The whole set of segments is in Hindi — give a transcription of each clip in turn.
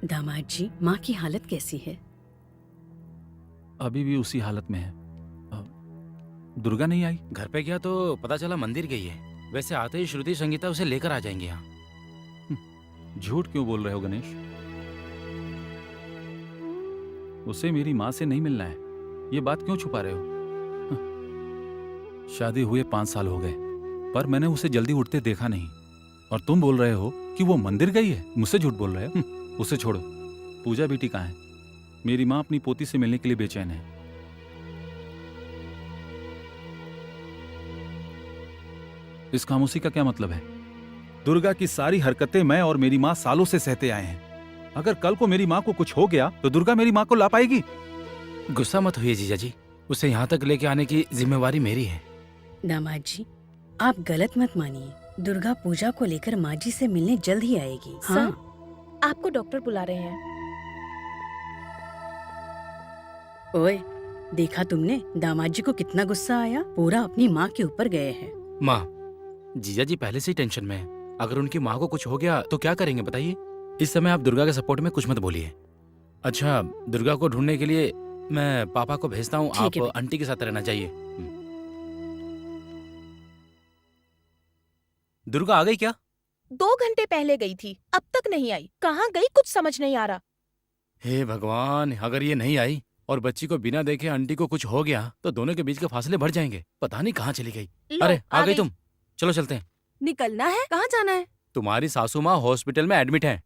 दामाद जी, माँ की हालत कैसी है? अभी भी उसी हालत में है। दुर्गा नहीं आई? घर पे गया तो पता चला मंदिर गई है। वैसे आते ही श्रुति संगीता उसे लेकर आ जाएंगे यहाँ। झूठ क्यों बोल रहे हो गणेश? उसे मेरी माँ से नहीं मिलना है, ये बात क्यों छुपा रहे हो? शादी हुए 5 साल हो गए, पर मैंने उसे जल्दी उठते देखा नहीं। और तुम बोल रहे हो कि वो मंदिर गई है? मुझसे झूठ बोल रहे हो? उसे छोड़ो। पूजा बेटी कहाँ है? मेरी माँ अपनी पोती से मिलने के लिए बेचैन है। इस खामोशी का क्या मतलब है? दुर्गा की सारी हरकतें मैं और मेरी माँ सालों से सहते आए हैं। अगर कल को मेरी माँ को कुछ हो गया तो दुर्गा मेरी माँ को ला पाएगी? गुस्सा मत होइए जीजा जी, उसे यहाँ तक लेके आने की जिम्मेवारी मेरी है। दामाद जी, आप गलत मत मानिए। दुर्गा पूजा को लेकर माँ जी से मिलने जल्द ही आएगी। हाँ, आपको डॉक्टर बुला रहे हैं। ओए, देखा तुमने दामाद जी को कितना गुस्सा आया? पूरा अपनी माँ के ऊपर गए हैं। माँ, जीजा जी पहले से ही टेंशन में है। अगर उनकी माँ को कुछ हो गया तो क्या करेंगे बताइए? इस समय आप दुर्गा के सपोर्ट में कुछ मत बोलिए। अच्छा, दुर्गा को ढूंढने के लिए मैं पापा को भेजता हूँ, ठीक है आप बेटा। आंटी के साथ रहना चाहिए। दुर्गा आ गई क्या? 2 घंटे पहले गई थी, अब तक नहीं आई। कहाँ गई कुछ समझ नहीं आ रहा। हे भगवान, अगर ये नहीं आई और बच्ची को बिना देखे आंटी को कुछ हो गया तो दोनों के बीच के फासले बढ़ जाएंगे। पता नहीं कहाँ चली गई। लो, अरे आ गई तुम, चलो चलते हैं। निकलना है? कहाँ जाना है? तुम्हारी सासू माँ हॉस्पिटल में एडमिट है,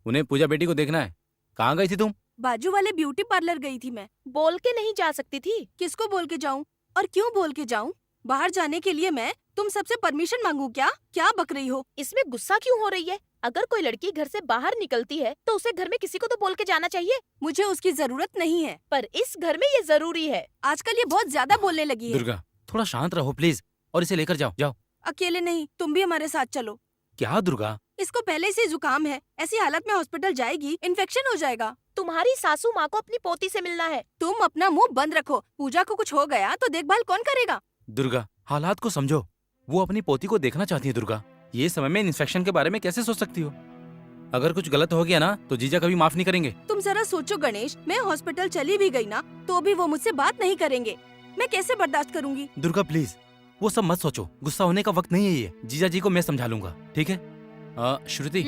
उन्हें पूजा बेटी को देखना है। कहाँ गई थी तुम? बाजू वाले ब्यूटी पार्लर गई थी मैं। बोल के नहीं जा सकती थी? किसको बोल के जाऊं और क्यों बोल के जाऊं? बाहर जाने के लिए मैं तुम सबसे परमिशन मांगू क्या? क्या बक रही हो? इसमें गुस्सा क्यों हो रही है? अगर कोई लड़की घर से बाहर निकलती है तो उसे घर में किसी को तो बोल के जाना चाहिए। मुझे उसकी जरूरत नहीं है, पर इस घर में ये जरूरी है। आजकल ये बहुत ज्यादा बोलने लगी है। दुर्गा, थोड़ा शांत रहो प्लीज और इसे लेकर जाओ। जाओ। अकेले नहीं, तुम भी हमारे साथ चलो। क्या दुर्गा? इसको पहले से जुकाम है, ऐसी हालत में हॉस्पिटल जाएगी, इन्फेक्शन हो जाएगा। तुम्हारी सासू माँ को अपनी पोती से मिलना है। तुम अपना मुंह बंद रखो। पूजा को कुछ हो गया तो देखभाल कौन करेगा? दुर्गा, हालात को समझो। वो अपनी पोती को देखना चाहती है। दुर्गा, ये समय में इन्फेक्शन के बारे में कैसे सोच सकती हो? अगर कुछ गलत हो गया ना तो जीजा कभी माफ नहीं करेंगे। तुम जरा सोचो गणेश, मैं हॉस्पिटल चली भी गई ना तो भी वो मुझसे बात नहीं करेंगे। मैं कैसे बर्दाश्त करूंगी? दुर्गा प्लीज, वो सब मत सोचो। गुस्सा होने का वक्त नहीं है ये। जीजा जी को मैं समझा लूंगा, ठीक है? श्रुति,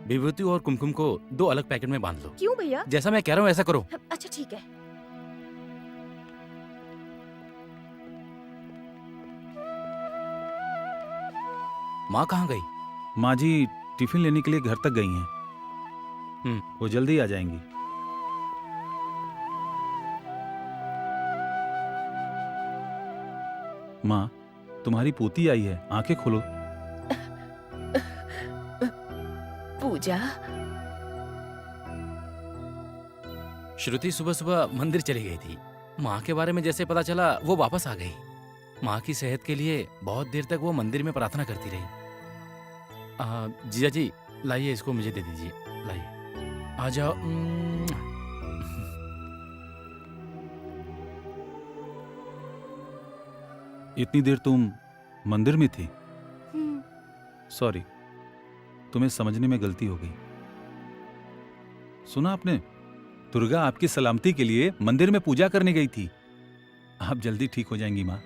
विभूति और कुमकुम को 2 अलग पैकेट में बांध लो। क्यों भैया? जैसा मैं कह रहा हूँ ऐसा करो। अच्छा ठीक है। माँ कहाँ गई? माँ जी टिफिन लेने के लिए घर तक गई हैं। वो जल्दी आ जाएंगी। माँ, तुम्हारी पोती आई है, आंखें खोलो। पूजा, श्रुति सुबह सुबह मंदिर चली गई थी। माँ के बारे में जैसे पता चला वो वापस आ गई। माँ की सेहत के लिए बहुत देर तक वो मंदिर में प्रार्थना करती रही। जीजा जी लाइए, इसको मुझे दे दीजिए। लाइए, आ जाओ। इतनी देर तुम मंदिर में थी? सॉरी, तुम्हें समझने में गलती हो गई। सुना आपने? दुर्गा आपकी सलामती के लिए मंदिर में पूजा करने गई थी। आप जल्दी ठीक हो जाएंगी माँ।